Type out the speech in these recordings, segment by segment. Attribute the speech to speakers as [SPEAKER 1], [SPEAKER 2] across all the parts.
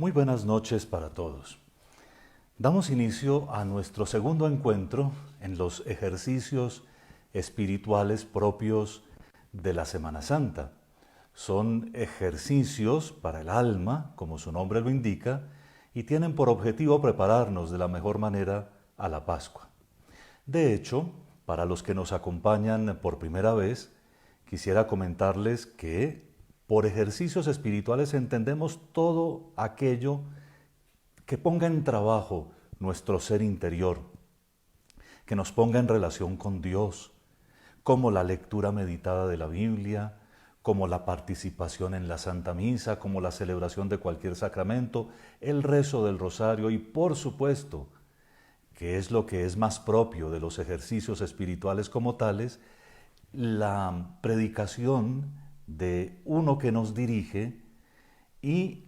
[SPEAKER 1] Muy buenas noches para todos. Damos inicio a nuestro segundo encuentro en los ejercicios espirituales propios de la Semana Santa. Son ejercicios para el alma, como su nombre lo indica, y tienen por objetivo prepararnos de la mejor manera a la Pascua. De hecho, para los que nos acompañan por primera vez, quisiera comentarles que por ejercicios espirituales entendemos todo aquello que ponga en trabajo nuestro ser interior, que nos ponga en relación con Dios, como la lectura meditada de la Biblia, como la participación en la Santa Misa, como la celebración de cualquier sacramento, el rezo del rosario y, por supuesto, que es lo que es más propio de los ejercicios espirituales como tales, la predicación de uno que nos dirige y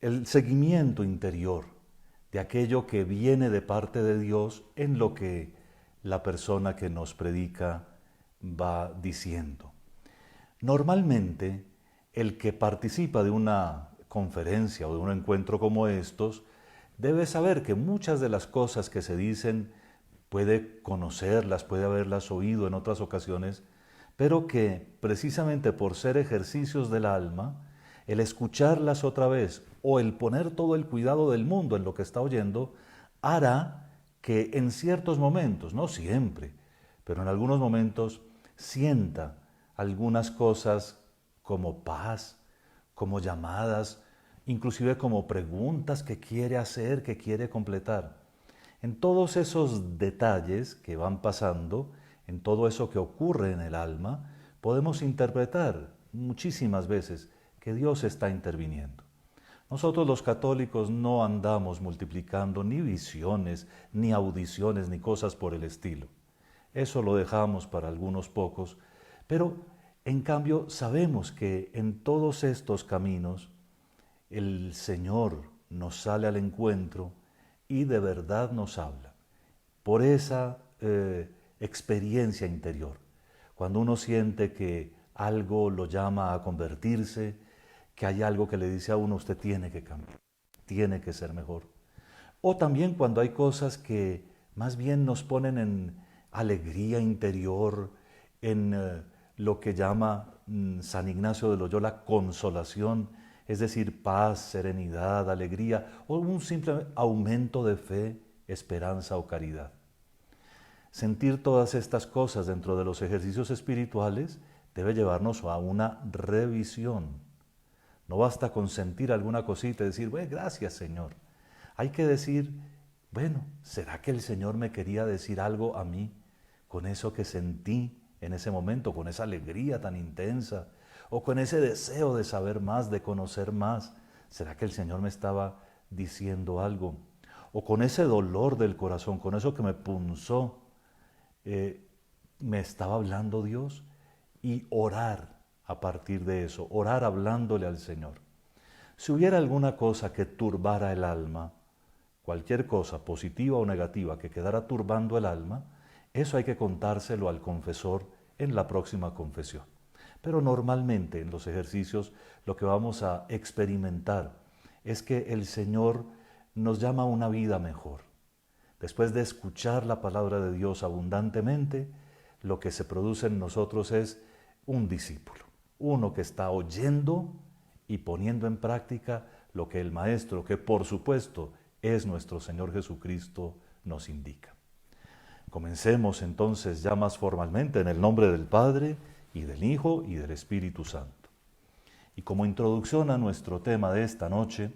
[SPEAKER 1] el seguimiento interior de aquello que viene de parte de Dios en lo que la persona que nos predica va diciendo. Normalmente, el que participa de una conferencia o de un encuentro como estos debe saber que muchas de las cosas que se dicen puede conocerlas, puede haberlas oído en otras ocasiones, pero que precisamente por ser ejercicios del alma, el escucharlas otra vez o el poner todo el cuidado del mundo en lo que está oyendo, hará que en ciertos momentos, no siempre, pero en algunos momentos, sienta algunas cosas como paz, como llamadas, inclusive como preguntas que quiere hacer, que quiere completar. En todos esos detalles que van pasando, en todo eso que ocurre en el alma, podemos interpretar muchísimas veces que Dios está interviniendo. Nosotros los católicos no andamos multiplicando ni visiones, ni audiciones, ni cosas por el estilo. Eso lo dejamos para algunos pocos, pero en cambio sabemos que en todos estos caminos el Señor nos sale al encuentro y de verdad nos habla por esa experiencia interior. Cuando uno siente que algo lo llama a convertirse, que hay algo que le dice a uno, usted tiene que cambiar, tiene que ser mejor. O también cuando hay cosas que más bien nos ponen en alegría interior, en lo que llama San Ignacio de Loyola consolación, es decir, paz, serenidad, alegría o un simple aumento de fe, esperanza o caridad. Sentir todas estas cosas dentro de los ejercicios espirituales debe llevarnos a una revisión. No basta con sentir alguna cosita y decir, bueno, gracias Señor. Hay que decir, bueno, ¿será que el Señor me quería decir algo a mí con eso que sentí en ese momento, con esa alegría tan intensa o con ese deseo de saber más, de conocer más? ¿Será que el Señor me estaba diciendo algo? O con ese dolor del corazón, con eso que me punzó, me estaba hablando Dios, y orar a partir de eso, orar hablándole al Señor. Si hubiera alguna cosa que turbara el alma, cualquier cosa positiva o negativa que quedara turbando el alma, eso hay que contárselo al confesor en la próxima confesión. Pero normalmente en los ejercicios lo que vamos a experimentar es que el Señor nos llama a una vida mejor. Después de escuchar la palabra de Dios abundantemente, lo que se produce en nosotros es un discípulo, uno que está oyendo y poniendo en práctica lo que el Maestro, que por supuesto es nuestro Señor Jesucristo, nos indica. Comencemos entonces ya más formalmente en el nombre del Padre, y del Hijo, y del Espíritu Santo. Y como introducción a nuestro tema de esta noche,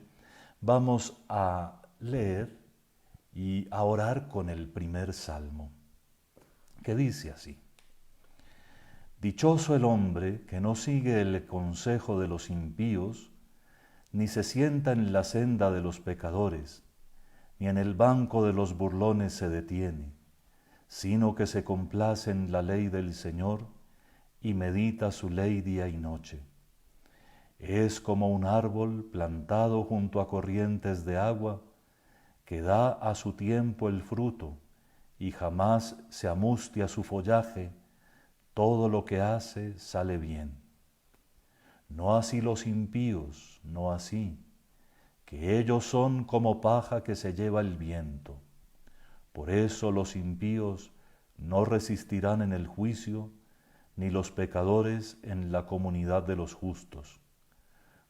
[SPEAKER 1] vamos a leer y a orar con el primer salmo, que dice así: Dichoso el hombre que no sigue el consejo de los impíos, ni se sienta en la senda de los pecadores, ni en el banco de los burlones se detiene, sino que se complace en la ley del Señor y medita su ley día y noche. Es como un árbol plantado junto a corrientes de agua, que da a su tiempo el fruto y jamás se amustia su follaje, todo lo que hace sale bien. No así los impíos, no así, que ellos son como paja que se lleva el viento. Por eso los impíos no resistirán en el juicio, ni los pecadores en la comunidad de los justos.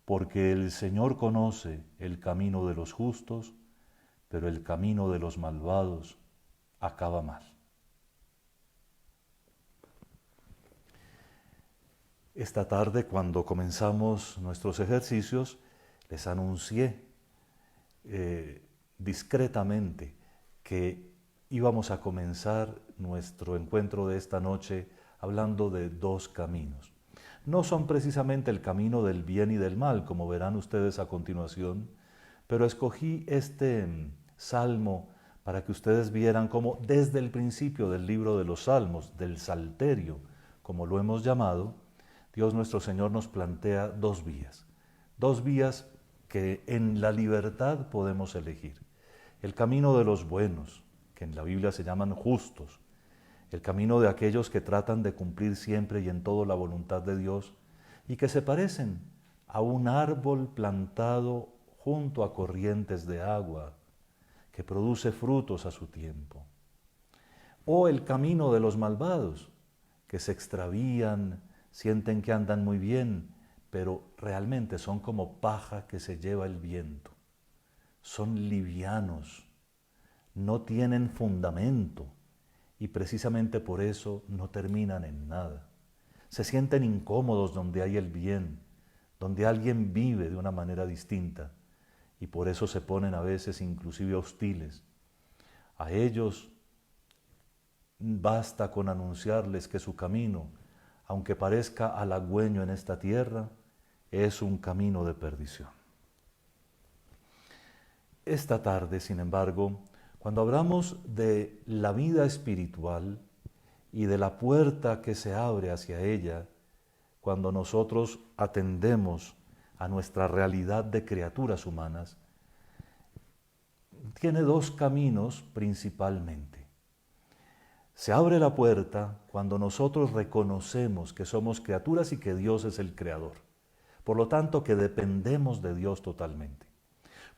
[SPEAKER 1] Porque el Señor conoce el camino de los justos, pero el camino de los malvados acaba mal. Esta tarde, cuando comenzamos nuestros ejercicios, les anuncié discretamente que íbamos a comenzar nuestro encuentro de esta noche hablando de dos caminos. No son precisamente el camino del bien y del mal, como verán ustedes a continuación, pero escogí este salmo para que ustedes vieran cómo desde el principio del libro de los Salmos, del Salterio, como lo hemos llamado, Dios nuestro Señor nos plantea dos vías que en la libertad podemos elegir. El camino de los buenos, que en la Biblia se llaman justos, el camino de aquellos que tratan de cumplir siempre y en todo la voluntad de Dios y que se parecen a un árbol plantado junto a corrientes de agua que produce frutos a su tiempo. O el camino de los malvados, que se extravían, sienten que andan muy bien, pero realmente son como paja que se lleva el viento. Son livianos, no tienen fundamento y precisamente por eso no terminan en nada. Se sienten incómodos donde hay el bien, donde alguien vive de una manera distinta y por eso se ponen a veces inclusive hostiles. A ellos basta con anunciarles que su camino, aunque parezca halagüeño en esta tierra, es un camino de perdición. Esta tarde, sin embargo, cuando hablamos de la vida espiritual y de la puerta que se abre hacia ella, cuando nosotros atendemos a nuestra realidad de criaturas humanas, tiene dos caminos principalmente. Se abre la puerta cuando nosotros reconocemos que somos criaturas y que Dios es el creador. Por lo tanto, que dependemos de Dios totalmente.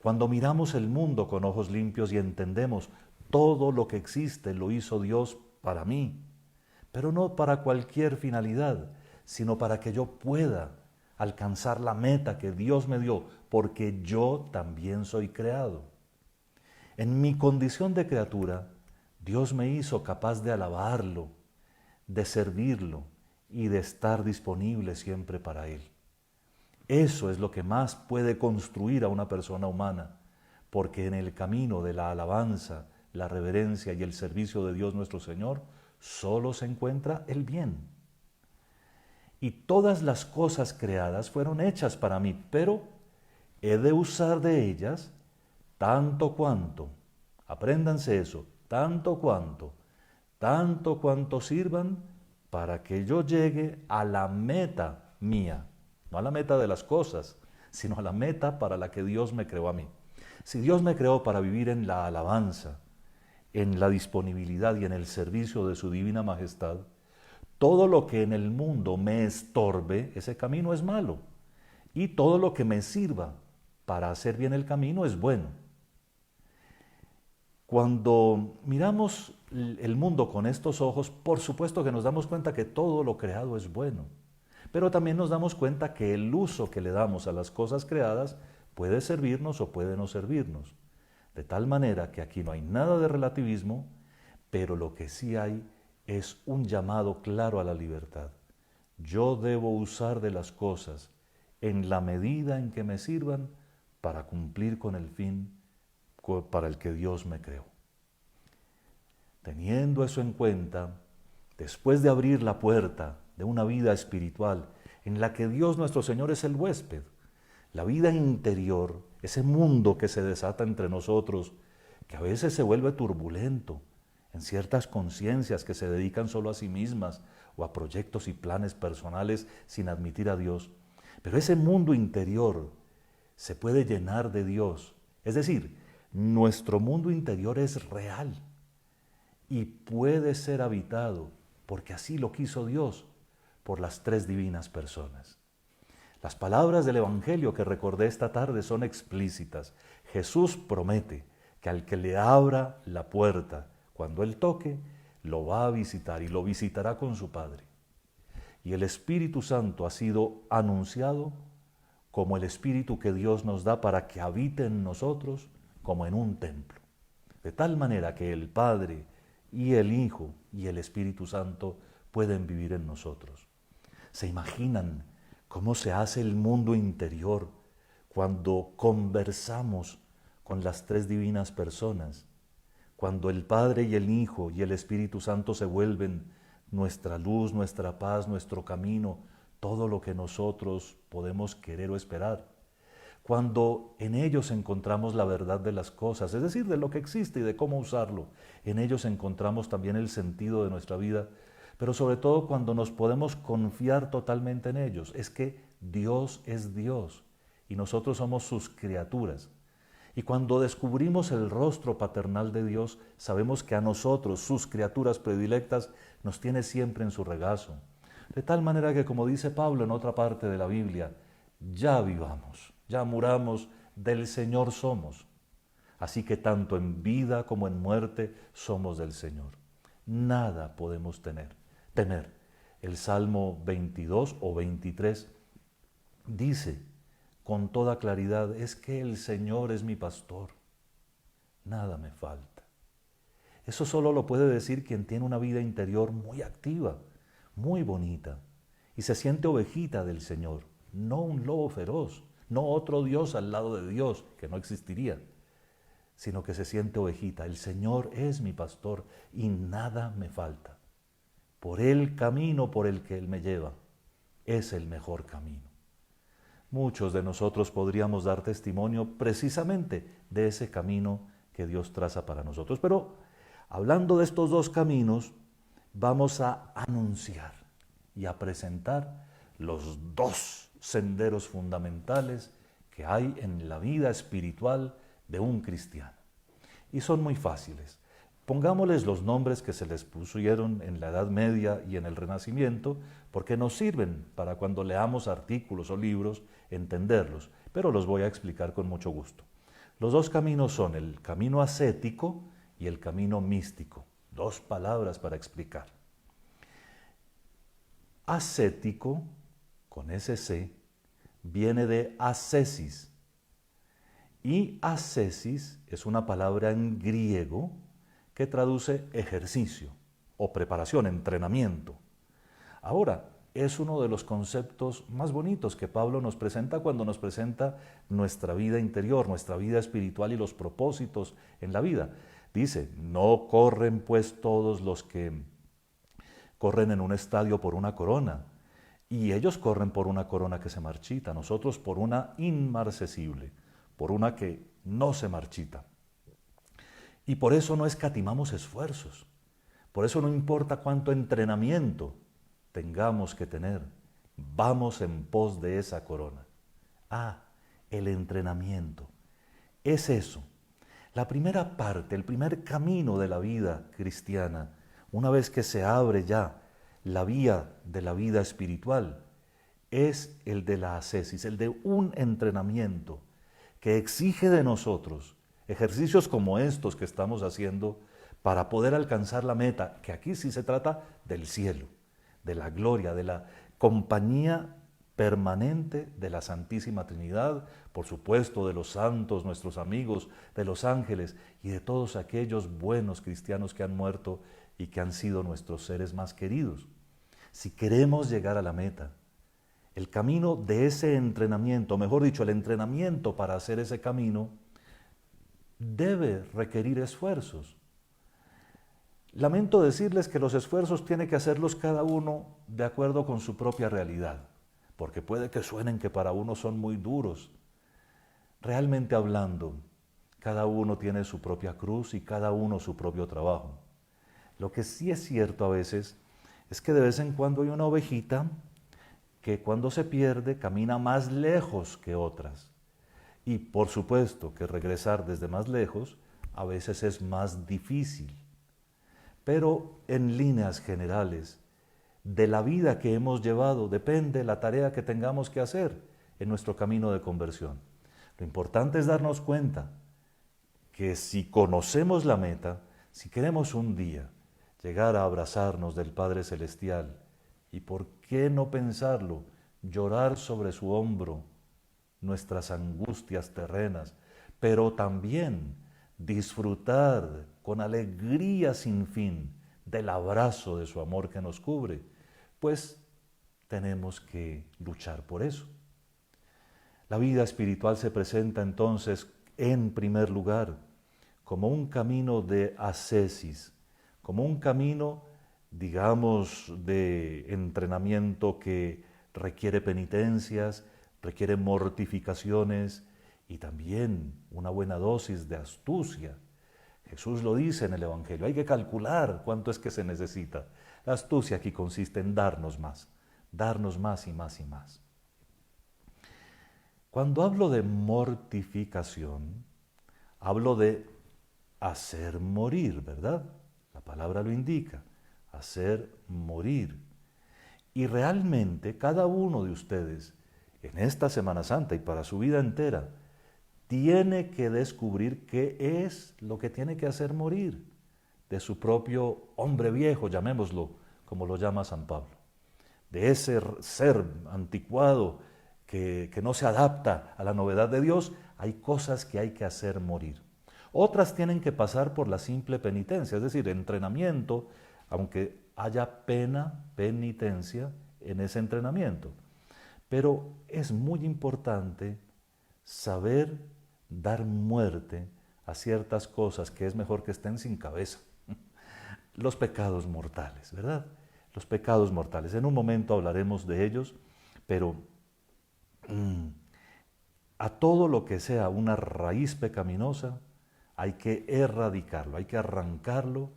[SPEAKER 1] Cuando miramos el mundo con ojos limpios y entendemos todo lo que existe lo hizo Dios para mí, pero no para cualquier finalidad, sino para que yo pueda alcanzar la meta que Dios me dio, porque yo también soy creado. En mi condición de criatura, Dios me hizo capaz de alabarlo, de servirlo y de estar disponible siempre para Él. Eso es lo que más puede construir a una persona humana, porque en el camino de la alabanza, la reverencia y el servicio de Dios nuestro Señor, solo se encuentra el bien. Y todas las cosas creadas fueron hechas para mí, pero he de usar de ellas tanto cuanto, apréndanse eso, tanto cuanto sirvan para que yo llegue a la meta mía, no a la meta de las cosas, sino a la meta para la que Dios me creó a mí. Si Dios me creó para vivir en la alabanza, en la disponibilidad y en el servicio de su divina majestad, todo lo que en el mundo me estorbe, ese camino es malo. Y todo lo que me sirva para hacer bien el camino es bueno. Cuando miramos el mundo con estos ojos, por supuesto que nos damos cuenta que todo lo creado es bueno. Pero también nos damos cuenta que el uso que le damos a las cosas creadas puede servirnos o puede no servirnos. De tal manera que aquí no hay nada de relativismo, pero lo que sí hay es un llamado claro a la libertad. Yo debo usar de las cosas en la medida en que me sirvan para cumplir con el fin para el que Dios me creó. Teniendo eso en cuenta, después de abrir la puerta de una vida espiritual en la que Dios nuestro Señor es el huésped, la vida interior, ese mundo que se desata entre nosotros, que a veces se vuelve turbulento en ciertas conciencias que se dedican solo a sí mismas o a proyectos y planes personales sin admitir a Dios. Pero ese mundo interior se puede llenar de Dios. Es decir, nuestro mundo interior es real y puede ser habitado, porque así lo quiso Dios, por las tres divinas personas. Las palabras del Evangelio que recordé esta tarde son explícitas. Jesús promete que al que le abra la puerta, cuando Él toque, lo va a visitar y lo visitará con su Padre. Y el Espíritu Santo ha sido anunciado como el Espíritu que Dios nos da para que habite en nosotros como en un templo. De tal manera que el Padre y el Hijo y el Espíritu Santo pueden vivir en nosotros. ¿Se imaginan cómo se hace el mundo interior cuando conversamos con las tres divinas personas? Cuando el Padre y el Hijo y el Espíritu Santo se vuelven nuestra luz, nuestra paz, nuestro camino, todo lo que nosotros podemos querer o esperar. Cuando en ellos encontramos la verdad de las cosas, es decir, de lo que existe y de cómo usarlo, en ellos encontramos también el sentido de nuestra vida, pero sobre todo cuando nos podemos confiar totalmente en ellos. Es que Dios es Dios y nosotros somos sus criaturas. Y cuando descubrimos el rostro paternal de Dios, sabemos que a nosotros, sus criaturas predilectas, nos tiene siempre en su regazo. De tal manera que, como dice Pablo en otra parte de la Biblia, ya vivamos, ya muramos, del Señor somos. Así que tanto en vida como en muerte somos del Señor. Nada podemos temer. El Salmo 22 o 23 dice con toda claridad, es que el Señor es mi pastor, nada me falta. Eso solo lo puede decir quien tiene una vida interior muy activa, muy bonita, y se siente ovejita del Señor, no un lobo feroz, no otro Dios al lado de Dios, que no existiría, sino que se siente ovejita. El Señor es mi pastor y nada me falta. Por el camino por el que Él me lleva, es el mejor camino. Muchos de nosotros podríamos dar testimonio precisamente de ese camino que Dios traza para nosotros. Pero hablando de estos dos caminos, vamos a anunciar y a presentar los dos senderos fundamentales que hay en la vida espiritual de un cristiano. Y son muy fáciles. Pongámosles los nombres que se les pusieron en la Edad Media y en el Renacimiento, porque nos sirven para cuando leamos artículos o libros entenderlos, pero los voy a explicar con mucho gusto. Los dos caminos son el camino ascético y el camino místico. Dos palabras para explicar. Ascético, con ese C, viene de ascesis. Y ascesis es una palabra en griego que traduce ejercicio o preparación, entrenamiento. Ahora, es uno de los conceptos más bonitos que Pablo nos presenta cuando nos presenta nuestra vida interior, nuestra vida espiritual y los propósitos en la vida. Dice, no corren pues todos los que corren en un estadio por una corona, y ellos corren por una corona que se marchita, nosotros por una inmarcesible, por una que no se marchita. Y por eso no escatimamos esfuerzos, por eso no importa cuánto entrenamiento tengamos que tener, vamos en pos de esa corona. El entrenamiento. Es eso. La primera parte, el primer camino de la vida cristiana, una vez que se abre ya la vía de la vida espiritual, es el de la ascesis, el de un entrenamiento que exige de nosotros ejercicios como estos que estamos haciendo para poder alcanzar la meta, que aquí sí se trata del cielo, de la gloria, de la compañía permanente de la Santísima Trinidad, por supuesto de los santos, nuestros amigos, de los ángeles y de todos aquellos buenos cristianos que han muerto y que han sido nuestros seres más queridos. Si queremos llegar a la meta, el camino de ese entrenamiento, mejor dicho, el entrenamiento para hacer ese camino, debe requerir esfuerzos. Lamento decirles que los esfuerzos tiene que hacerlos cada uno de acuerdo con su propia realidad, porque puede que suenen que para uno son muy duros. Realmente hablando, cada uno tiene su propia cruz y cada uno su propio trabajo. Lo que sí es cierto a veces es que de vez en cuando hay una ovejita que cuando se pierde camina más lejos que otras. Y por supuesto que regresar desde más lejos a veces es más difícil. Pero en líneas generales, de la vida que hemos llevado depende la tarea que tengamos que hacer. en nuestro camino de conversión. Lo importante es darnos cuenta que si conocemos la meta, si queremos un día llegar a abrazarnos del Padre Celestial, y por qué no pensarlo, llorar sobre su hombro nuestras angustias terrenas, pero también disfrutar con alegría sin fin del abrazo de su amor que nos cubre, pues tenemos que luchar por eso. La vida espiritual se presenta entonces, en primer lugar, como un camino de ascesis, como un camino, digamos, de entrenamiento que requiere penitencias, requiere mortificaciones y también una buena dosis de astucia. Jesús lo dice en el Evangelio, hay que calcular cuánto es que se necesita. La astucia aquí consiste en darnos más y más y más. Cuando hablo de mortificación, hablo de hacer morir, ¿verdad? La palabra lo indica, hacer morir. Y realmente cada uno de ustedes en esta Semana Santa y para su vida entera tiene que descubrir qué es lo que tiene que hacer morir de su propio hombre viejo, llamémoslo, como lo llama San Pablo, de ese ser anticuado que no se adapta a la novedad de Dios. Hay cosas que hay que hacer morir. Otras tienen que pasar por la simple penitencia, es decir, entrenamiento, aunque haya pena, penitencia en ese entrenamiento. Pero es muy importante saber dar muerte a ciertas cosas que es mejor que estén sin cabeza. Los pecados mortales, ¿verdad? Los pecados mortales. En un momento hablaremos de ellos, pero a todo lo que sea una raíz pecaminosa hay que erradicarlo, hay que arrancarlo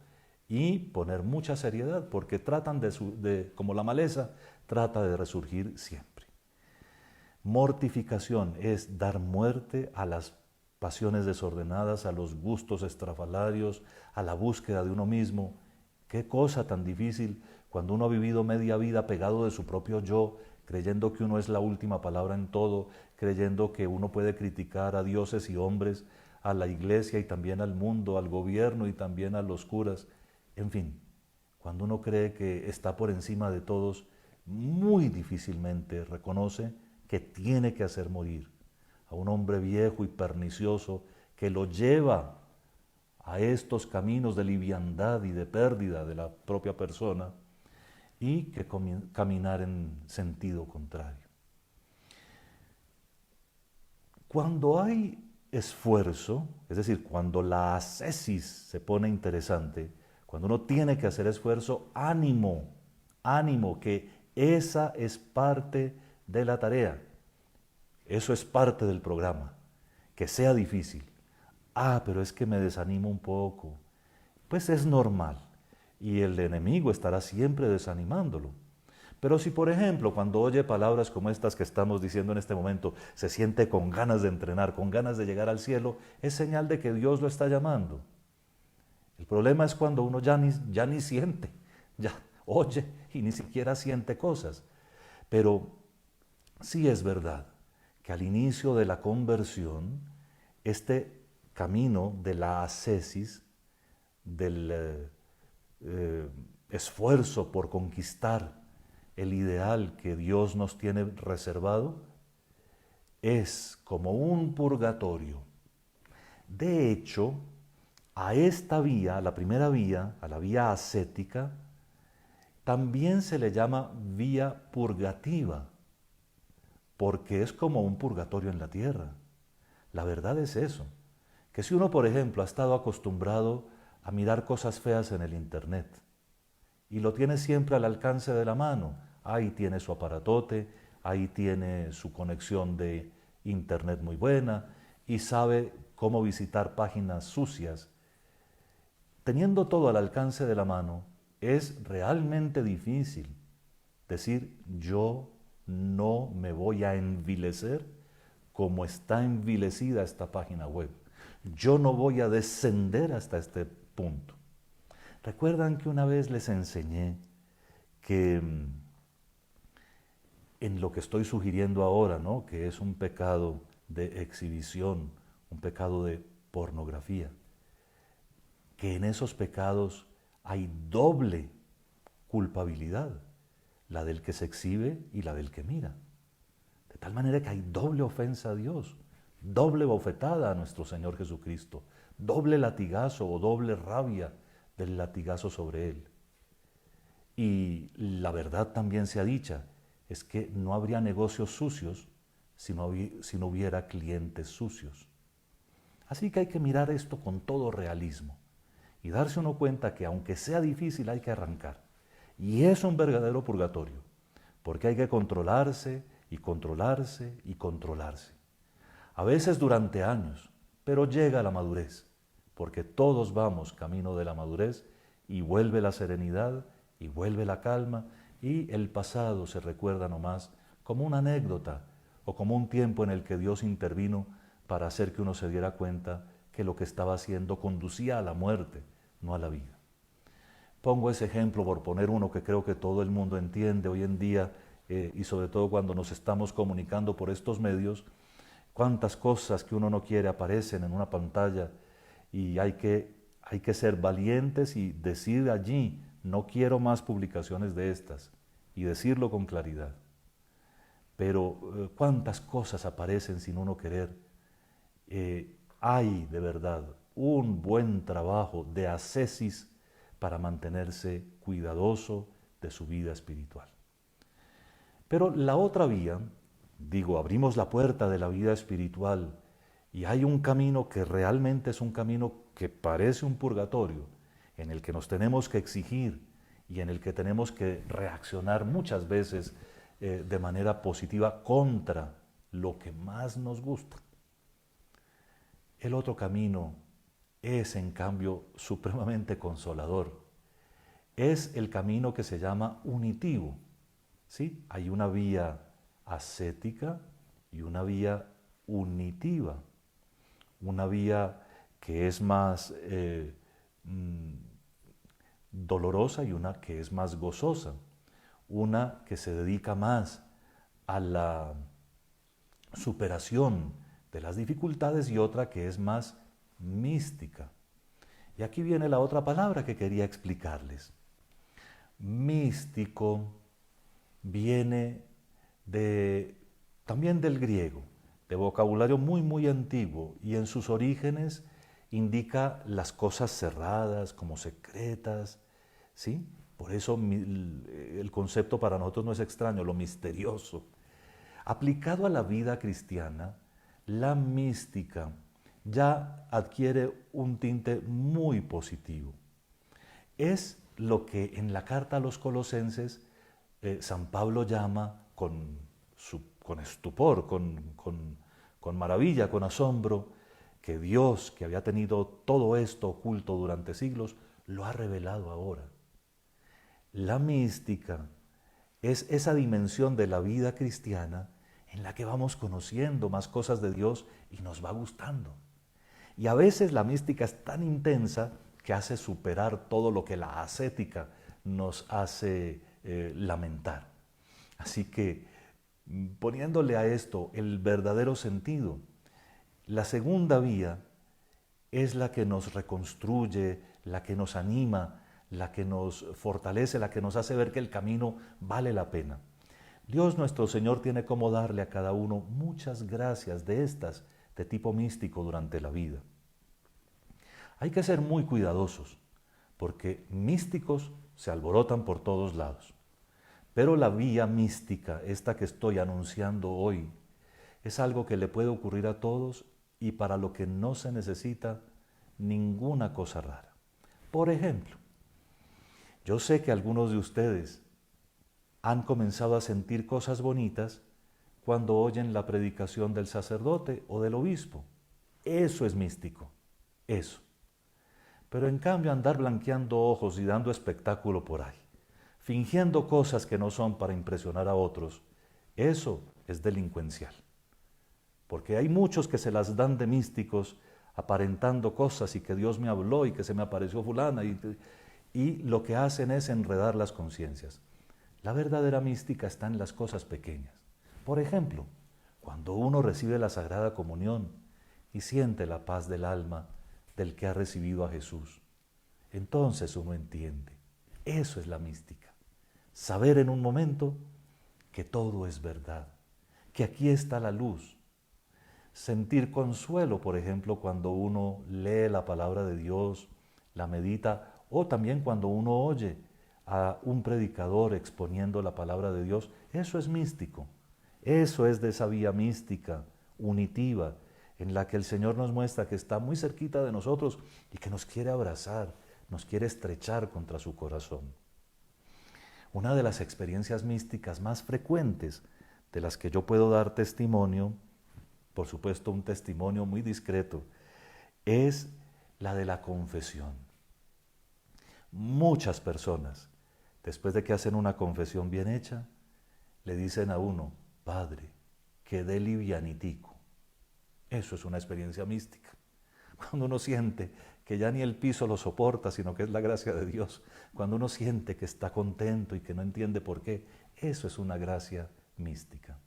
[SPEAKER 1] y poner mucha seriedad, porque tratan como la maleza, trata de resurgir siempre. Mortificación es dar muerte a las pasiones desordenadas, a los gustos estrafalarios, a la búsqueda de uno mismo. Qué cosa tan difícil cuando uno ha vivido media vida pegado de su propio yo, creyendo que uno es la última palabra en todo, creyendo que uno puede criticar a dioses y hombres, a la iglesia y también al mundo, al gobierno y también a los curas. En fin, cuando uno cree que está por encima de todos, muy difícilmente reconoce que tiene que hacer morir a un hombre viejo y pernicioso que lo lleva a estos caminos de liviandad y de pérdida de la propia persona, y que caminar en sentido contrario. Cuando hay esfuerzo, es decir, cuando la ascesis se pone interesante, cuando uno tiene que hacer esfuerzo, ánimo, ánimo, que esa es parte de la tarea. Eso es parte del programa. Que sea difícil. Pero es que me desanimo un poco. Pues es normal. Y el enemigo estará siempre desanimándolo. Pero si, por ejemplo, cuando oye palabras como estas que estamos diciendo en este momento, se siente con ganas de entrenar, con ganas de llegar al cielo, es señal de que Dios lo está llamando. El problema es cuando uno ya ni siente, ya oye y ni siquiera siente cosas. Pero sí es verdad que al inicio de la conversión, este camino de la ascesis, del esfuerzo por conquistar el ideal que Dios nos tiene reservado, es como un purgatorio. De hecho, a esta vía, a la primera vía, a la vía ascética, también se le llama vía purgativa, porque es como un purgatorio en la tierra. La verdad es eso, que si uno, por ejemplo, ha estado acostumbrado a mirar cosas feas en el internet y lo tiene siempre al alcance de la mano, ahí tiene su aparatote, ahí tiene su conexión de internet muy buena y sabe cómo visitar páginas sucias. Teniendo todo al alcance de la mano, es realmente difícil decir yo no me voy a envilecer como está envilecida esta página web. Yo no voy a descender hasta este punto. ¿Recuerdan que una vez les enseñé que en lo que estoy sugiriendo ahora, ¿no? Que es un pecado de exhibición, un pecado de pornografía, que en esos pecados hay doble culpabilidad, la del que se exhibe y la del que mira. De tal manera que hay doble ofensa a Dios, doble bofetada a nuestro Señor Jesucristo, doble latigazo o doble rabia del latigazo sobre Él. Y la verdad también sea dicha, es que no habría negocios sucios si no hubiera clientes sucios. Así que hay que mirar esto con todo realismo y darse uno cuenta que aunque sea difícil hay que arrancar. Y es un verdadero purgatorio, porque hay que controlarse y controlarse y controlarse. A veces durante años, pero llega la madurez, porque todos vamos camino de la madurez y vuelve la serenidad y vuelve la calma y el pasado se recuerda nomás como una anécdota o como un tiempo en el que Dios intervino para hacer que uno se diera cuenta que lo que estaba haciendo conducía a la muerte, no a la vida. Pongo ese ejemplo por poner uno que creo que todo el mundo entiende hoy en día y sobre todo cuando nos estamos comunicando por estos medios, cuántas cosas que uno no quiere aparecen en una pantalla y hay que ser valientes y decir allí, no quiero más publicaciones de estas y decirlo con claridad. Pero cuántas cosas aparecen sin uno querer. Hay de verdad un buen trabajo de ascesis para mantenerse cuidadoso de su vida espiritual. Pero la otra vía, digo, abrimos la puerta de la vida espiritual y hay un camino que realmente es un camino que parece un purgatorio, en el que nos tenemos que exigir y en el que tenemos que reaccionar muchas veces de manera positiva contra lo que más nos gusta. El otro camino es, en cambio, supremamente consolador. Es el camino que se llama unitivo. ¿Sí? Hay una vía ascética y una vía unitiva. Una vía que es más dolorosa y una que es más gozosa. Una que se dedica más a la superación de las dificultades y otra que es más mística. Y aquí viene la otra palabra que quería explicarles. Místico viene también del griego, de vocabulario muy antiguo, y en sus orígenes indica las cosas cerradas, como secretas, ¿sí? Por eso el concepto para nosotros no es extraño, lo misterioso. Aplicado a la vida cristiana, la mística ya adquiere un tinte muy positivo. Es lo que en la carta a los Colosenses San Pablo llama con estupor, con maravilla, con asombro, que Dios, que había tenido todo esto oculto durante siglos, lo ha revelado ahora. La mística es esa dimensión de la vida cristiana en la que vamos conociendo más cosas de Dios y nos va gustando. Y a veces la mística es tan intensa que hace superar todo lo que la ascética nos hace lamentar. Así que, poniéndole a esto el verdadero sentido, la segunda vía es la que nos reconstruye, la que nos anima, la que nos fortalece, la que nos hace ver que el camino vale la pena. Dios nuestro Señor tiene como darle a cada uno muchas gracias de estas de tipo místico durante la vida. Hay que ser muy cuidadosos, porque místicos se alborotan por todos lados. Pero la vía mística, esta que estoy anunciando hoy, es algo que le puede ocurrir a todos y para lo que no se necesita ninguna cosa rara. Por ejemplo, yo sé que algunos de ustedes han comenzado a sentir cosas bonitas cuando oyen la predicación del sacerdote o del obispo. Eso es místico, eso. Pero en cambio andar blanqueando ojos y dando espectáculo por ahí, fingiendo cosas que no son para impresionar a otros, eso es delincuencial. Porque hay muchos que se las dan de místicos aparentando cosas y que Dios me habló y que se me apareció fulana y lo que hacen es enredar las conciencias. La verdadera mística está en las cosas pequeñas. Por ejemplo, cuando uno recibe la Sagrada Comunión y siente la paz del alma del que ha recibido a Jesús, entonces uno entiende. Eso es la mística. Saber en un momento que todo es verdad, que aquí está la luz. Sentir consuelo, por ejemplo, cuando uno lee la palabra de Dios, la medita, o también cuando uno oye a un predicador exponiendo la palabra de Dios. Eso es místico. Eso es de esa vía mística, unitiva, en la que el Señor nos muestra que está muy cerquita de nosotros y que nos quiere abrazar, nos quiere estrechar contra su corazón. Una de las experiencias místicas más frecuentes de las que yo puedo dar testimonio, por supuesto un testimonio muy discreto, es la de la confesión. Muchas personas, después de que hacen una confesión bien hecha, le dicen a uno: Padre, quedé livianitico. Eso es una experiencia mística. Cuando uno siente que ya ni el piso lo soporta, sino que es la gracia de Dios. Cuando uno siente que está contento y que no entiende por qué, eso es una gracia mística.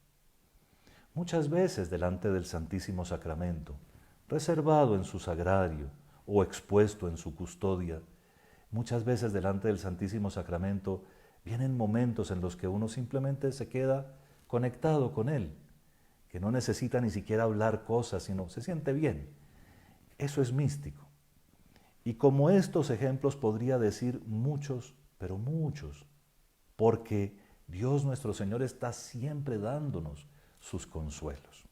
[SPEAKER 1] Muchas veces delante del Santísimo Sacramento, reservado en su sagrario o expuesto en su custodia, muchas veces delante del Santísimo Sacramento vienen momentos en los que uno simplemente se queda conectado con Él, que no necesita ni siquiera hablar cosas, sino se siente bien. Eso es místico. Y como estos ejemplos podría decir muchos, pero muchos, porque Dios nuestro Señor está siempre dándonos sus consuelos.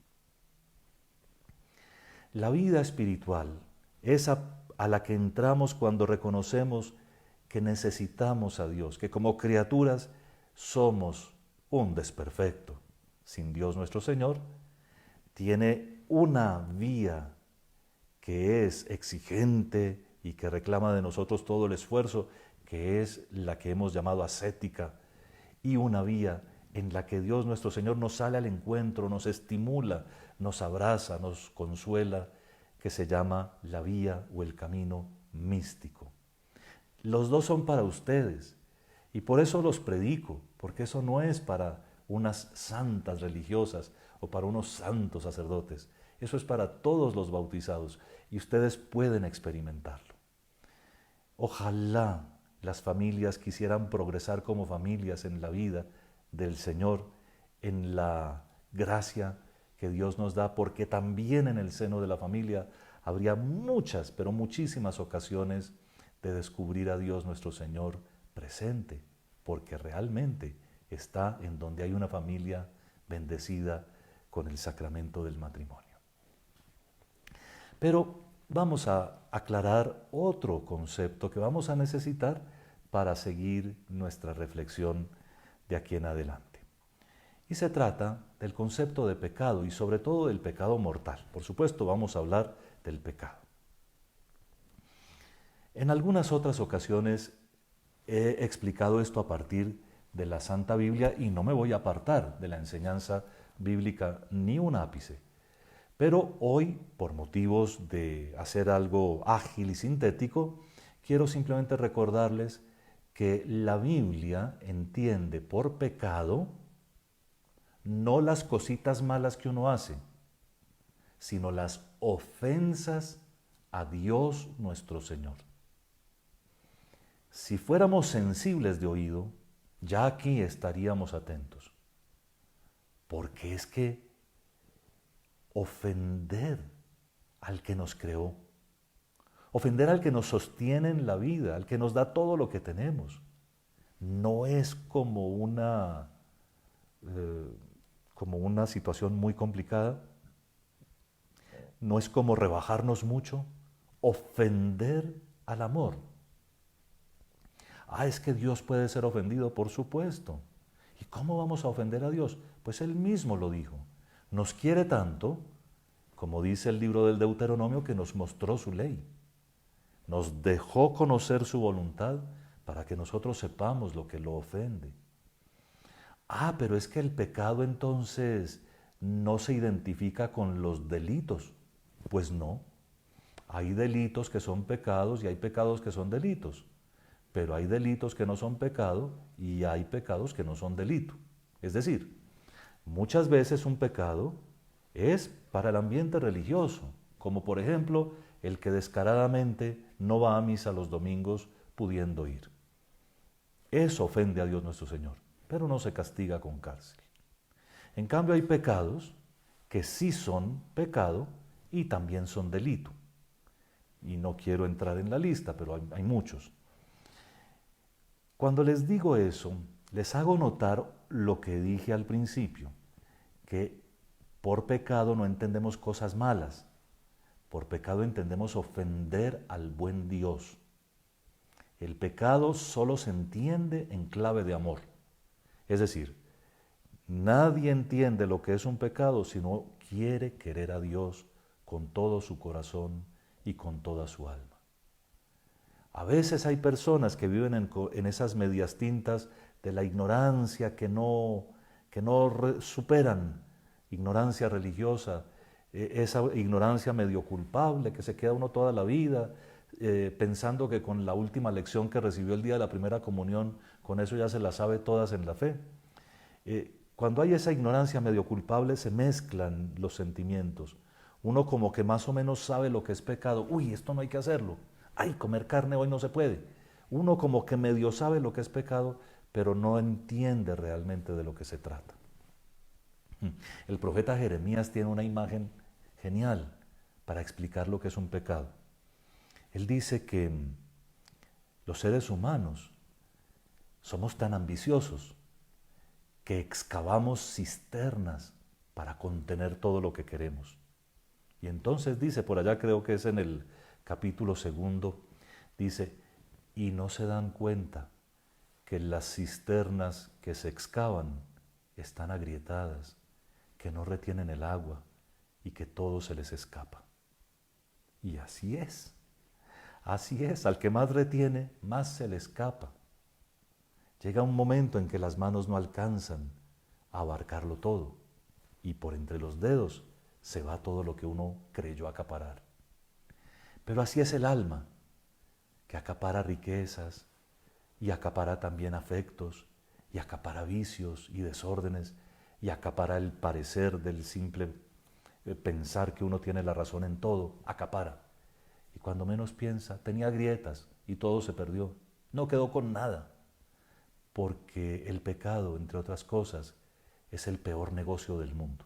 [SPEAKER 1] La vida espiritual es a la que entramos cuando reconocemos que necesitamos a Dios, que como criaturas somos un desperfecto. Sin Dios nuestro Señor, tiene una vía que es exigente y que reclama de nosotros todo el esfuerzo, que es la que hemos llamado ascética, y una vía en la que Dios nuestro Señor nos sale al encuentro, nos estimula, nos abraza, nos consuela, que se llama la vía o el camino místico. Los dos son para ustedes y por eso los predico, porque eso no es para unas santas religiosas o para unos santos sacerdotes. Eso es para todos los bautizados y ustedes pueden experimentarlo. Ojalá las familias quisieran progresar como familias en la vida del Señor, en la gracia que Dios nos da, porque también en el seno de la familia habría muchas, pero muchísimas ocasiones de descubrir a Dios nuestro Señor presente, porque realmente está en donde hay una familia bendecida con el sacramento del matrimonio. Pero vamos a aclarar otro concepto que vamos a necesitar para seguir nuestra reflexión de aquí en adelante. Y se trata del concepto de pecado y sobre todo del pecado mortal. Por supuesto, vamos a hablar del pecado. En algunas otras ocasiones he explicado esto a partir de la Santa Biblia y no me voy a apartar de la enseñanza bíblica ni un ápice. Pero hoy, por motivos de hacer algo ágil y sintético, quiero simplemente recordarles que la Biblia entiende por pecado no las cositas malas que uno hace, sino las ofensas a Dios nuestro Señor. Si fuéramos sensibles de oído, ya aquí estaríamos atentos. Porque es que ofender al que nos creó, ofender al que nos sostiene en la vida, al que nos da todo lo que tenemos, no es como una situación muy complicada, no es como rebajarnos mucho, ofender al amor. Es que Dios puede ser ofendido, por supuesto. ¿Y cómo vamos a ofender a Dios? Pues Él mismo lo dijo. Nos quiere tanto, como dice el libro del Deuteronomio, que nos mostró su ley. Nos dejó conocer su voluntad para que nosotros sepamos lo que lo ofende. Pero es que el pecado entonces no se identifica con los delitos. Pues no. Hay delitos que son pecados y hay pecados que son delitos. pero hay delitos que no son pecado y hay pecados que no son delito. Es decir, muchas veces un pecado es para el ambiente religioso, como por ejemplo el que descaradamente no va a misa los domingos pudiendo ir. Eso ofende a Dios nuestro Señor, pero no se castiga con cárcel. En cambio hay pecados que sí son pecado y también son delito. Y no quiero entrar en la lista, pero hay muchos. Cuando les digo eso, les hago notar lo que dije al principio, que por pecado no entendemos cosas malas, por pecado entendemos ofender al buen Dios. El pecado solo se entiende en clave de amor. Es decir, nadie entiende lo que es un pecado si no quiere querer a Dios con todo su corazón y con toda su alma. A veces hay personas que viven en esas medias tintas de la ignorancia que no superan, ignorancia religiosa, esa ignorancia medio culpable que se queda uno toda la vida pensando que con la última lección que recibió el día de la primera comunión, con eso ya se la sabe todas en la fe. Cuando hay esa ignorancia medio culpable se mezclan los sentimientos. Uno como que más o menos sabe lo que es pecado. Uy, esto no hay que hacerlo. Ay, comer carne hoy no se puede. Uno como que medio sabe lo que es pecado, pero no entiende realmente de lo que se trata. El profeta Jeremías tiene una imagen genial para explicar lo que es un pecado. Él dice que los seres humanos somos tan ambiciosos que excavamos cisternas para contener todo lo que queremos. Y entonces dice, por allá creo que es en el capítulo 2, dice, y no se dan cuenta que las cisternas que se excavan están agrietadas, que no retienen el agua y que todo se les escapa. Y así es, al que más retiene, más se le escapa. Llega un momento en que las manos no alcanzan a abarcarlo todo y por entre los dedos se va todo lo que uno creyó acaparar. Pero así es el alma, que acapara riquezas y acapara también afectos y acapara vicios y desórdenes y acapara el parecer del simple pensar que uno tiene la razón en todo, acapara. Y cuando menos piensa, tenía grietas y todo se perdió, no quedó con nada. Porque el pecado, entre otras cosas, es el peor negocio del mundo.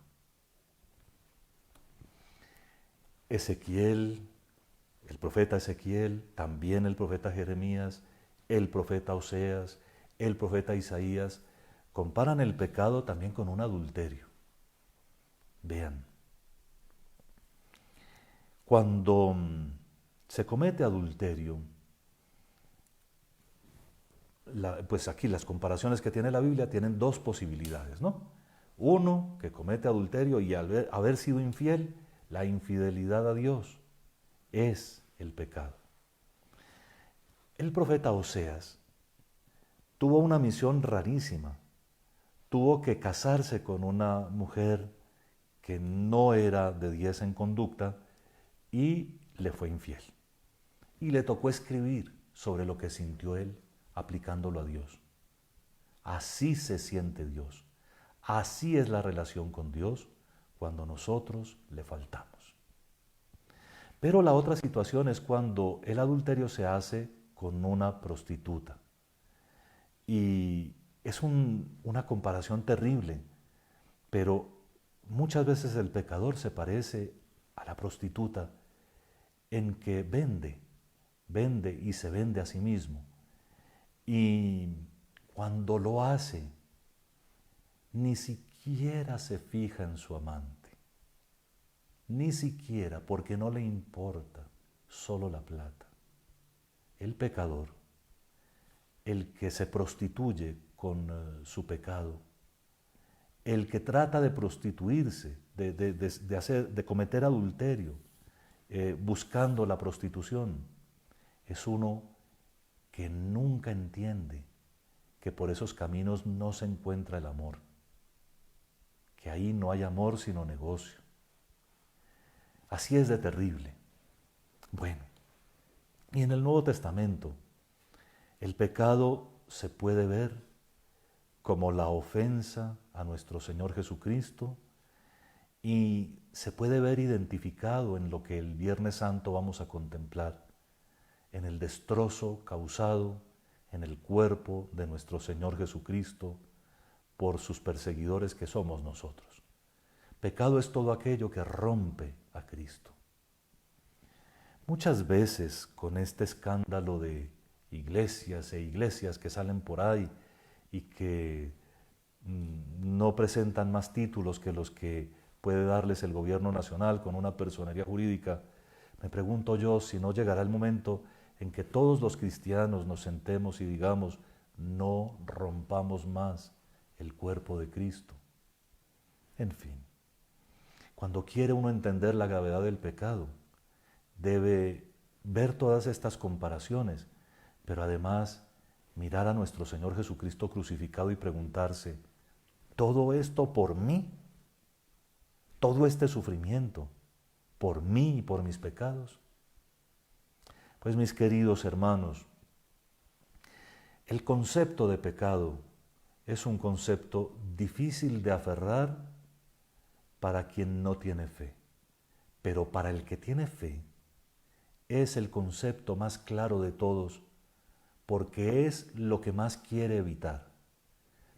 [SPEAKER 1] Ezequiel, el profeta Ezequiel, también el profeta Jeremías, el profeta Oseas, el profeta Isaías, comparan el pecado también con un adulterio. Vean, cuando se comete adulterio, pues aquí las comparaciones que tiene la Biblia tienen dos posibilidades, ¿no? Uno, que comete adulterio y al haber sido infiel, la infidelidad a Dios es el pecado. El profeta Oseas tuvo una misión rarísima. Tuvo que casarse con una mujer que no era de 10 en conducta y le fue infiel. Y le tocó escribir sobre lo que sintió él aplicándolo a Dios. Así se siente Dios. Así es la relación con Dios cuando nosotros le faltamos. Pero la otra situación es cuando el adulterio se hace con una prostituta. Y es una comparación terrible, pero muchas veces el pecador se parece a la prostituta en que vende y se vende a sí mismo. Y cuando lo hace, ni siquiera se fija en su amante. Ni siquiera, porque no le importa solo la plata. El pecador, el que se prostituye con su pecado, el que trata de prostituirse, de cometer adulterio, buscando la prostitución, es uno que nunca entiende que por esos caminos no se encuentra el amor, que ahí no hay amor sino negocio. Así es de terrible. Bueno, y en el Nuevo Testamento, El pecado se puede ver como la ofensa a nuestro Señor Jesucristo y se puede ver identificado en lo que el Viernes Santo vamos a contemplar, en el destrozo causado en el cuerpo de nuestro Señor Jesucristo por sus perseguidores que somos nosotros. Pecado es todo aquello que rompe a Cristo. Muchas veces con este escándalo de iglesias e iglesias que salen por ahí y que no presentan más títulos que los que puede darles el gobierno nacional con una personería jurídica, me pregunto yo si no llegará el momento en que todos los cristianos nos sentemos y digamos, no rompamos más el cuerpo de Cristo. En fin, cuando quiere uno entender la gravedad del pecado, debe ver todas estas comparaciones, pero además mirar a nuestro Señor Jesucristo crucificado y preguntarse, ¿todo esto por mí? ¿Todo este sufrimiento por mí y por mis pecados? Pues mis queridos hermanos, el concepto de pecado es un concepto difícil de aferrar para quien no tiene fe, pero para el que tiene fe es el concepto más claro de todos porque es lo que más quiere evitar.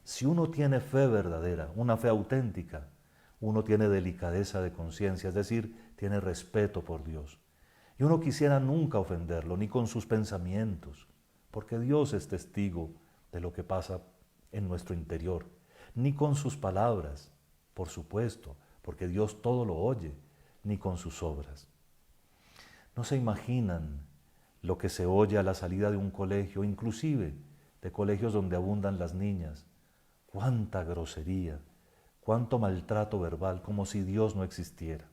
[SPEAKER 1] Si uno tiene fe verdadera, una fe auténtica, uno tiene delicadeza de conciencia, es decir, tiene respeto por Dios. Y uno quisiera nunca ofenderlo, ni con sus pensamientos, porque Dios es testigo de lo que pasa en nuestro interior, ni con sus palabras, por supuesto, porque Dios todo lo oye, ni con sus obras. No se imaginan lo que se oye a la salida de un colegio, inclusive de colegios donde abundan las niñas. Cuánta grosería, cuánto maltrato verbal, como si Dios no existiera,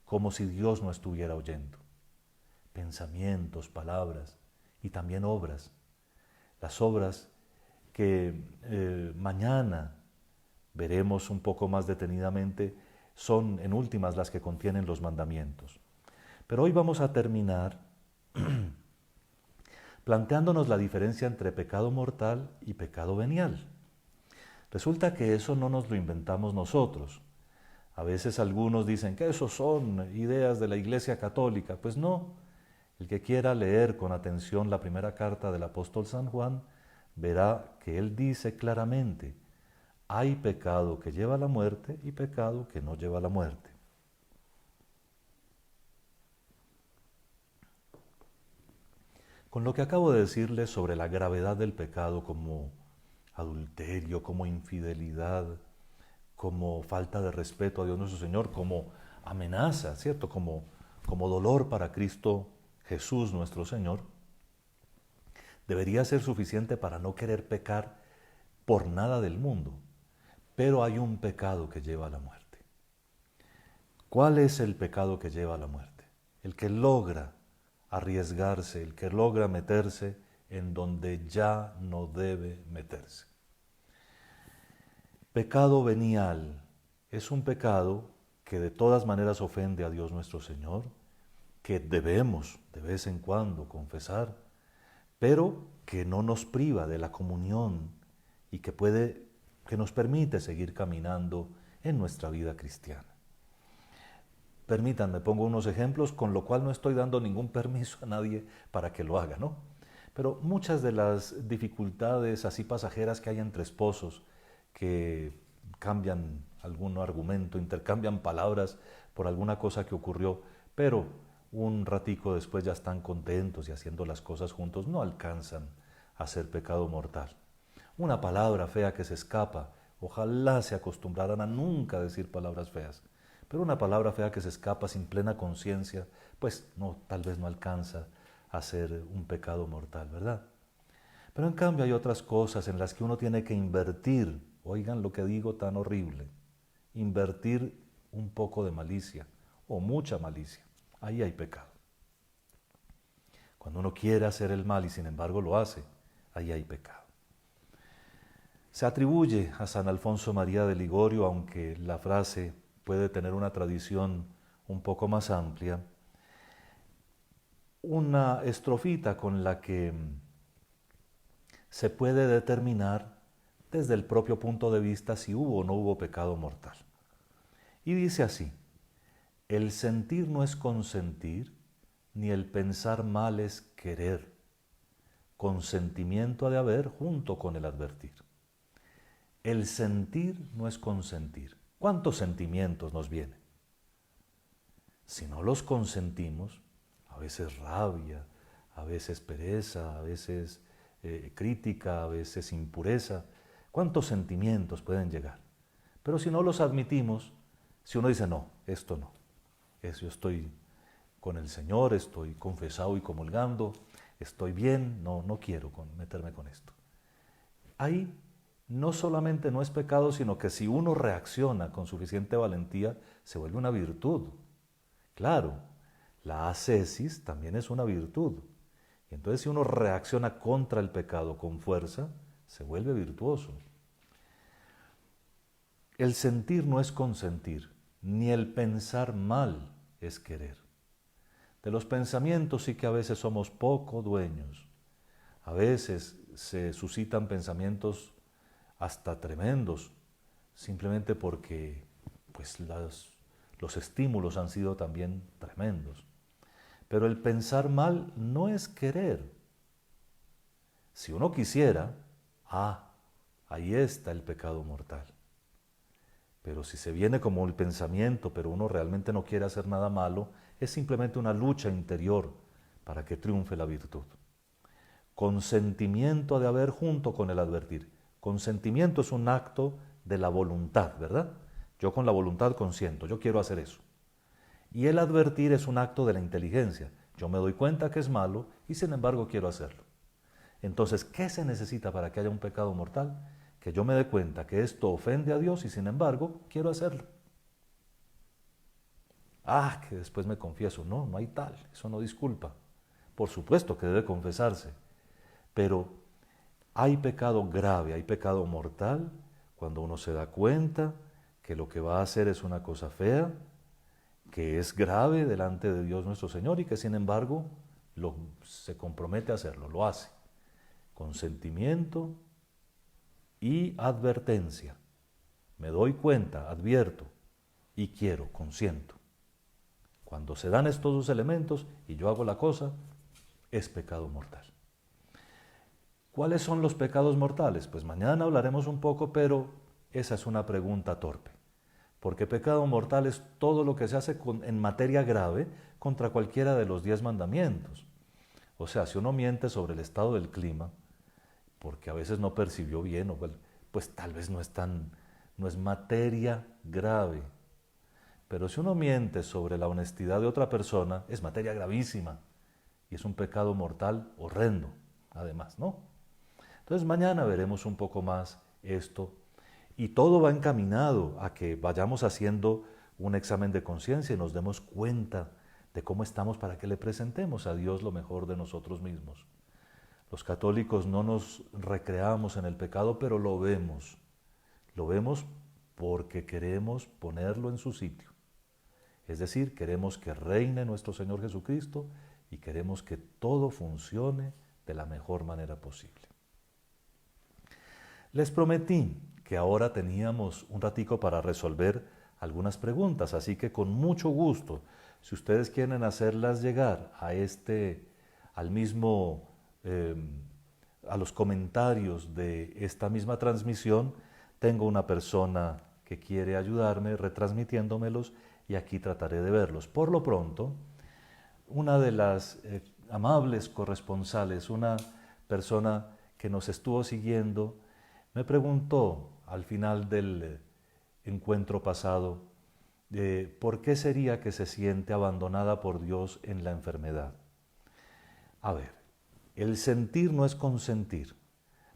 [SPEAKER 1] como si Dios no estuviera oyendo. Pensamientos, palabras y también obras. Las obras que mañana veremos un poco más detenidamente son en últimas las que contienen los mandamientos. Pero hoy vamos a terminar planteándonos la diferencia entre pecado mortal y pecado venial. Resulta que eso no nos lo inventamos nosotros. A veces algunos dicen que eso son ideas de la Iglesia Católica. Pues no. El que quiera leer con atención la primera carta del apóstol San Juan, verá que él dice claramente, hay pecado que lleva a la muerte y pecado que no lleva a la muerte. Con lo que acabo de decirles sobre la gravedad del pecado como adulterio, como infidelidad, como falta de respeto a Dios nuestro Señor, como amenaza, ¿cierto? Como dolor para Cristo Jesús nuestro Señor, debería ser suficiente para no querer pecar por nada del mundo. Pero hay un pecado que lleva a la muerte. ¿Cuál es el pecado que lleva a la muerte? El que logra arriesgarse, el que logra meterse en donde ya no debe meterse. Pecado venial es un pecado que de todas maneras ofende a Dios nuestro Señor, que debemos de vez en cuando confesar, pero que no nos priva de la comunión y que nos permite seguir caminando en nuestra vida cristiana. Permítanme, pongo unos ejemplos, con lo cual no estoy dando ningún permiso a nadie para que lo haga, ¿no? Pero muchas de las dificultades así pasajeras que hay entre esposos, que cambian algún argumento, intercambian palabras por alguna cosa que ocurrió, pero un ratico después ya están contentos y haciendo las cosas juntos, no alcanzan a ser pecado mortal. Una palabra fea que se escapa, ojalá se acostumbraran a nunca decir palabras feas, pero una palabra fea que se escapa sin plena conciencia, pues no, tal vez no alcanza a ser un pecado mortal, ¿verdad? Pero en cambio hay otras cosas en las que uno tiene que invertir, oigan lo que digo tan horrible, invertir un poco de malicia o mucha malicia, ahí hay pecado. Cuando uno quiere hacer el mal y sin embargo lo hace, ahí hay pecado. Se atribuye a San Alfonso María de Ligorio, aunque la frase puede tener una tradición un poco más amplia, una estrofita con la que se puede determinar desde el propio punto de vista si hubo o no hubo pecado mortal. Y dice así: el sentir no es consentir, ni el pensar mal es querer. Consentimiento ha de haber junto con el advertir. El sentir no es consentir. ¿Cuántos sentimientos nos vienen? Si no los consentimos, a veces rabia, a veces pereza, a veces crítica, a veces impureza. ¿Cuántos sentimientos pueden llegar? Pero si no los admitimos, si uno dice, no, esto no, yo estoy con el Señor, estoy confesado y comulgando, estoy bien, no quiero meterme con esto. Ahí no solamente no es pecado, sino que si uno reacciona con suficiente valentía, se vuelve una virtud. Claro, la ascesis también es una virtud. Y entonces si uno reacciona contra el pecado con fuerza, se vuelve virtuoso. El sentir no es consentir, ni el pensar mal es querer. De los pensamientos sí que a veces somos poco dueños. A veces se suscitan pensamientos hasta tremendos, simplemente porque pues, los estímulos han sido también tremendos. Pero el pensar mal no es querer. Si uno quisiera, ahí está el pecado mortal. Pero si se viene como el pensamiento, pero uno realmente no quiere hacer nada malo, es simplemente una lucha interior para que triunfe la virtud. Consentimiento ha de haber junto con el advertir. Consentimiento es un acto de la voluntad, ¿verdad? Yo con la voluntad consiento, yo quiero hacer eso. Y el advertir es un acto de la inteligencia. Yo me doy cuenta que es malo y sin embargo quiero hacerlo. Entonces, ¿qué se necesita para que haya un pecado mortal? Que yo me dé cuenta que esto ofende a Dios y sin embargo quiero hacerlo. Que después me confieso. No hay tal, eso no disculpa. Por supuesto que debe confesarse, pero hay pecado grave, hay pecado mortal cuando uno se da cuenta que lo que va a hacer es una cosa fea, que es grave delante de Dios nuestro Señor y que sin embargo se compromete a hacerlo, lo hace. Consentimiento y advertencia. Me doy cuenta, advierto y quiero, consiento. Cuando se dan estos dos elementos y yo hago la cosa, es pecado mortal. ¿Cuáles son los pecados mortales? Pues mañana hablaremos un poco, pero esa es una pregunta torpe. Porque pecado mortal es todo lo que se hace en materia grave contra cualquiera de los 10 mandamientos. O sea, si uno miente sobre el estado del clima, porque a veces no percibió bien, pues tal vez no es materia grave. Pero si uno miente sobre la honestidad de otra persona, es materia gravísima. Y es un pecado mortal horrendo, además, ¿no? Entonces mañana veremos un poco más esto. Y todo va encaminado a que vayamos haciendo un examen de conciencia y nos demos cuenta de cómo estamos para que le presentemos a Dios lo mejor de nosotros mismos. Los católicos no nos recreamos en el pecado, pero lo vemos. Lo vemos porque queremos ponerlo en su sitio. Es decir, queremos que reine nuestro Señor Jesucristo y queremos que todo funcione de la mejor manera posible. Les prometí que ahora teníamos un ratico para resolver algunas preguntas, así que con mucho gusto, si ustedes quieren hacerlas llegar a los comentarios de esta misma transmisión, tengo una persona que quiere ayudarme retransmitiéndomelos y aquí trataré de verlos. Por lo pronto, una de las amables corresponsales, una persona que nos estuvo siguiendo, me preguntó al final del encuentro pasado, ¿por qué sería que se siente abandonada por Dios en la enfermedad? A ver, el sentir no es consentir.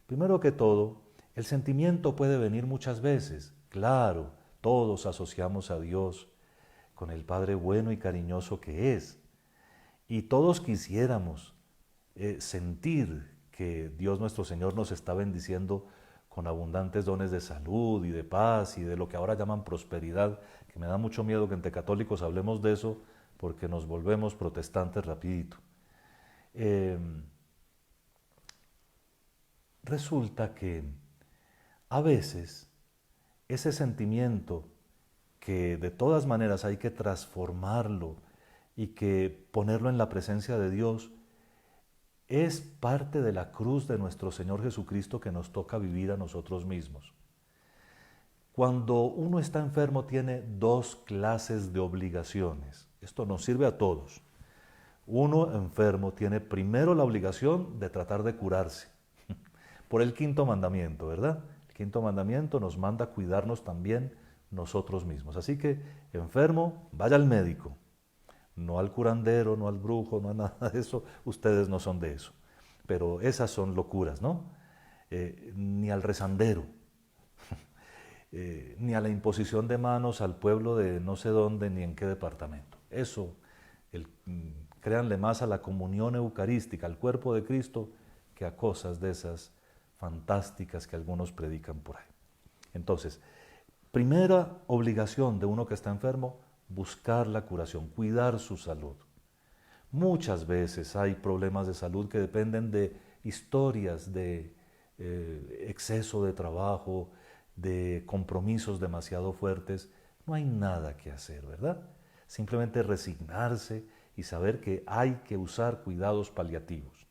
[SPEAKER 1] Primero que todo, el sentimiento puede venir muchas veces. Claro, todos asociamos a Dios con el Padre bueno y cariñoso que es. Y todos quisiéramos sentir que Dios nuestro Señor nos está bendiciendo con abundantes dones de salud y de paz y de lo que ahora llaman prosperidad, que me da mucho miedo que entre católicos hablemos de eso porque nos volvemos protestantes rapidito. resulta que a veces ese sentimiento que de todas maneras hay que transformarlo y que ponerlo en la presencia de Dios, es parte de la cruz de nuestro Señor Jesucristo que nos toca vivir a nosotros mismos. Cuando uno está enfermo tiene dos clases de obligaciones. Esto nos sirve a todos. Uno enfermo tiene primero la obligación de tratar de curarse, por el quinto mandamiento, ¿verdad? El quinto mandamiento nos manda a cuidarnos también nosotros mismos. Así que, enfermo, vaya al médico, no al curandero, no al brujo, no a nada de eso. Ustedes no son de eso. Pero esas son locuras, ¿no? Ni al rezandero, ni a la imposición de manos al pueblo de no sé dónde, ni en qué departamento. Eso, créanle más a la comunión eucarística, al cuerpo de Cristo, que a cosas de esas fantásticas que algunos predican por ahí. Entonces, primera obligación de uno que está enfermo, buscar la curación, cuidar su salud. Muchas veces hay problemas de salud que dependen de historias de exceso de trabajo, de compromisos demasiado fuertes. No hay nada que hacer, ¿verdad? Simplemente resignarse y saber que hay que usar cuidados paliativos,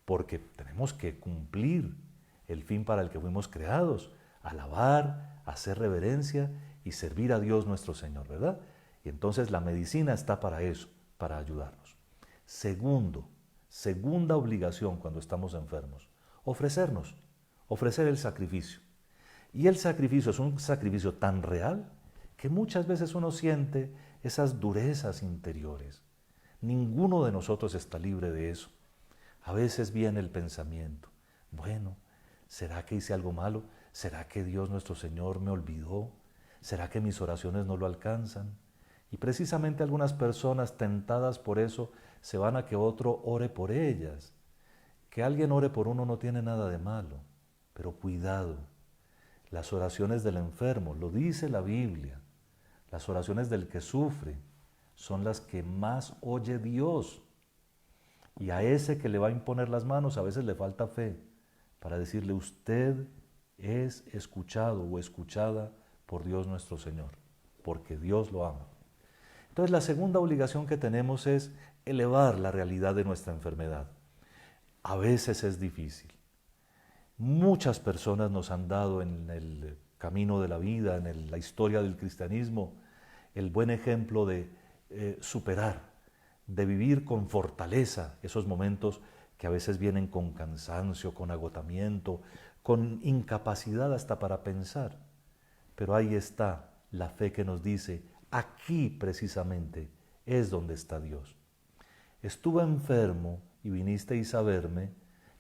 [SPEAKER 1] porque tenemos que cumplir el fin para el que fuimos creados, alabar, hacer reverencia y servir a Dios nuestro Señor, ¿verdad? Y entonces la medicina está para eso, para ayudarnos. Segunda obligación cuando estamos enfermos, ofrecer el sacrificio. Y el sacrificio es un sacrificio tan real que muchas veces uno siente esas durezas interiores. Ninguno de nosotros está libre de eso. A veces viene el pensamiento, bueno, ¿será que hice algo malo? ¿Será que Dios nuestro Señor me olvidó? ¿Será que mis oraciones no lo alcanzan? Y precisamente algunas personas tentadas por eso se van a que otro ore por ellas. Que alguien ore por uno no tiene nada de malo, pero cuidado. Las oraciones del enfermo, lo dice la Biblia, las oraciones del que sufre son las que más oye Dios. Y a ese que le va a imponer las manos a veces le falta fe para decirle: usted es escuchado o escuchada por Dios nuestro Señor, porque Dios lo ama. Entonces la segunda obligación que tenemos es elevar la realidad de nuestra enfermedad. A veces es difícil. Muchas personas nos han dado en el camino de la vida, en la historia del cristianismo, el buen ejemplo de superar, de vivir con fortaleza esos momentos que a veces vienen con cansancio, con agotamiento, con incapacidad hasta para pensar. Pero ahí está la fe que nos dice: aquí precisamente es donde está Dios. Estuve enfermo y vinisteis a verme,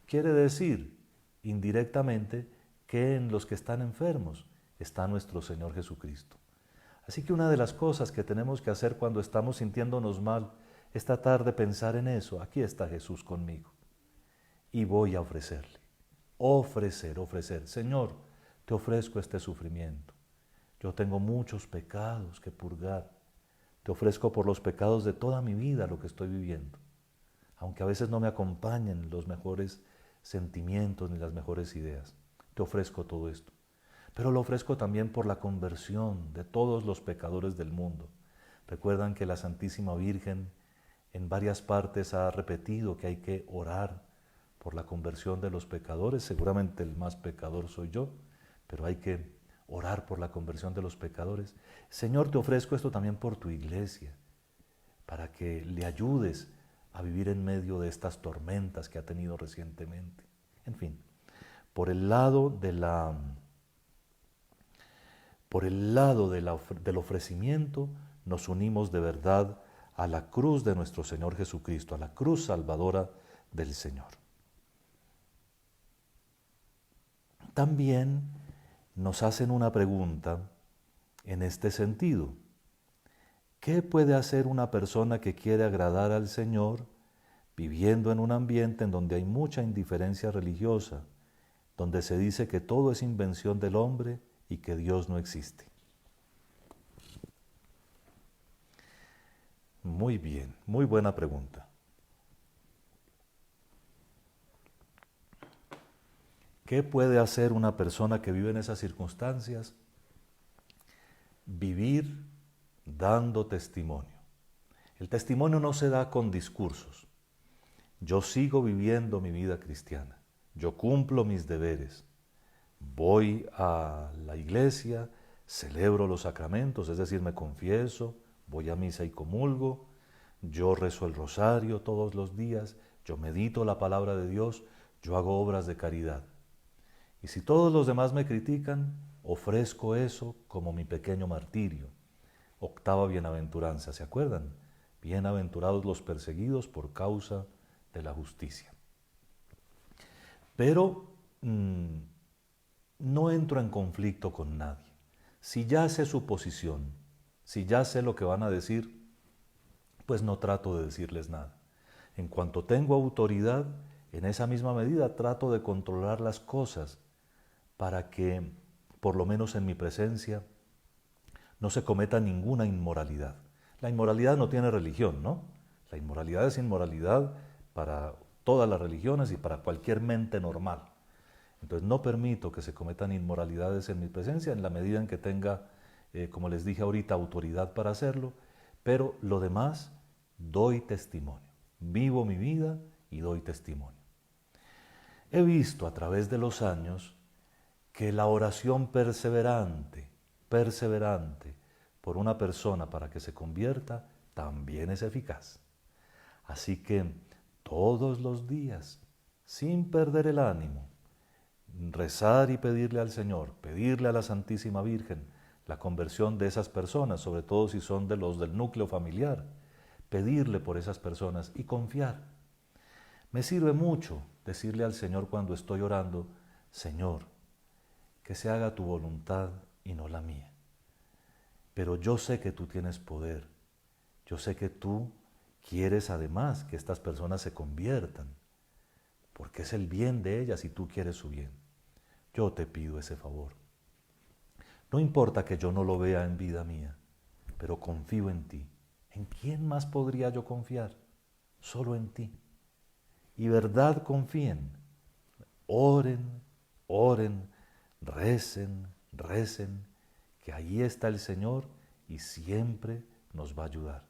[SPEAKER 1] quiere decir indirectamente que en los que están enfermos está nuestro Señor Jesucristo. Así que una de las cosas que tenemos que hacer cuando estamos sintiéndonos mal es tratar de pensar en eso. Aquí está Jesús conmigo y voy a ofrecerle. Ofrecer. Señor, te ofrezco este sufrimiento. Yo tengo muchos pecados que purgar. Te ofrezco por los pecados de toda mi vida lo que estoy viviendo. Aunque a veces no me acompañen los mejores sentimientos ni las mejores ideas. Te ofrezco todo esto. Pero lo ofrezco también por la conversión de todos los pecadores del mundo. Recuerdan que la Santísima Virgen en varias partes ha repetido que hay que orar por la conversión de los pecadores. Seguramente el más pecador soy yo, pero hay que orar por la conversión de los pecadores. Señor, te ofrezco esto también por tu iglesia, para que le ayudes a vivir en medio de estas tormentas que ha tenido recientemente. En fin, por el lado del ofrecimiento, nos unimos de verdad a la cruz de nuestro Señor Jesucristo, a la cruz salvadora del Señor. También nos hacen una pregunta en este sentido. ¿Qué puede hacer una persona que quiere agradar al Señor viviendo en un ambiente en donde hay mucha indiferencia religiosa, donde se dice que todo es invención del hombre y que Dios no existe? Muy bien, muy buena pregunta. ¿Qué puede hacer una persona que vive en esas circunstancias? Vivir dando testimonio. El testimonio no se da con discursos. Yo sigo viviendo mi vida cristiana. Yo cumplo mis deberes. Voy a la iglesia, celebro los sacramentos, es decir, me confieso, voy a misa y comulgo, yo rezo el rosario todos los días, yo medito la palabra de Dios, yo hago obras de caridad. Y si todos los demás me critican, ofrezco eso como mi pequeño martirio. Octava bienaventuranza, ¿se acuerdan? Bienaventurados los perseguidos por causa de la justicia. Pero no entro en conflicto con nadie. Si ya sé su posición, si ya sé lo que van a decir, pues no trato de decirles nada. En cuanto tengo autoridad, en esa misma medida trato de controlar las cosas para que, por lo menos en mi presencia, no se cometa ninguna inmoralidad. La inmoralidad no tiene religión, ¿no? La inmoralidad es inmoralidad para todas las religiones y para cualquier mente normal. Entonces no permito que se cometan inmoralidades en mi presencia en la medida en que tenga, como les dije ahorita, autoridad para hacerlo, pero lo demás doy testimonio. Vivo mi vida y doy testimonio. He visto a través de los años que la oración perseverante por una persona para que se convierta también es eficaz. Así que todos los días, sin perder el ánimo, rezar y pedirle al Señor, pedirle a la Santísima Virgen la conversión de esas personas, sobre todo si son de los del núcleo familiar, pedirle por esas personas y confiar. Me sirve mucho decirle al Señor cuando estoy orando, Señor, que se haga tu voluntad y no la mía. Pero yo sé que tú tienes poder, yo sé que tú quieres además que estas personas se conviertan, porque es el bien de ellas y tú quieres su bien. Yo te pido ese favor. No importa que yo no lo vea en vida mía, pero confío en ti. ¿En quién más podría yo confiar? Solo en ti. Y verdad confíen. Oren, oren, recen, que ahí está el Señor y siempre nos va a ayudar.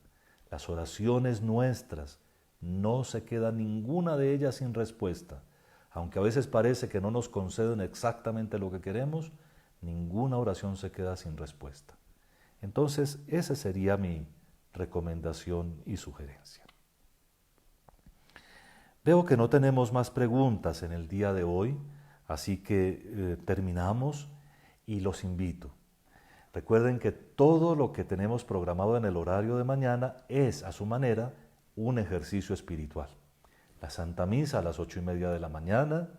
[SPEAKER 1] Las oraciones nuestras, no se queda ninguna de ellas sin respuesta. Aunque a veces parece que no nos conceden exactamente lo que queremos, ninguna oración se queda sin respuesta. Entonces, esa sería mi recomendación y sugerencia. Veo que no tenemos más preguntas en el día de hoy, así que terminamos y los invito. Recuerden que todo lo que tenemos programado en el horario de mañana es, a su manera, un ejercicio espiritual. La Santa Misa a las 8:30 de la mañana,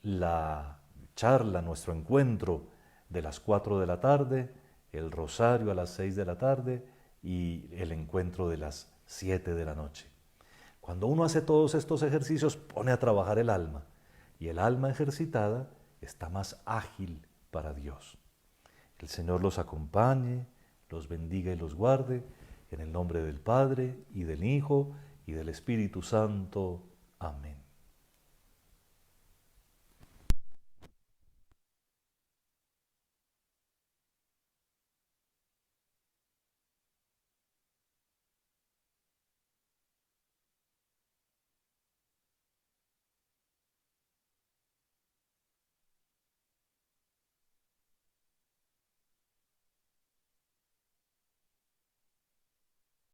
[SPEAKER 1] la charla, nuestro encuentro de las 4 de la tarde, el rosario a las 6 de la tarde y el encuentro de las 7 de la noche. Cuando uno hace todos estos ejercicios, pone a trabajar el alma, y el alma ejercitada está más ágil para Dios. El Señor los acompañe, los bendiga y los guarde, en el nombre del Padre, y del Hijo, y del Espíritu Santo. Amén.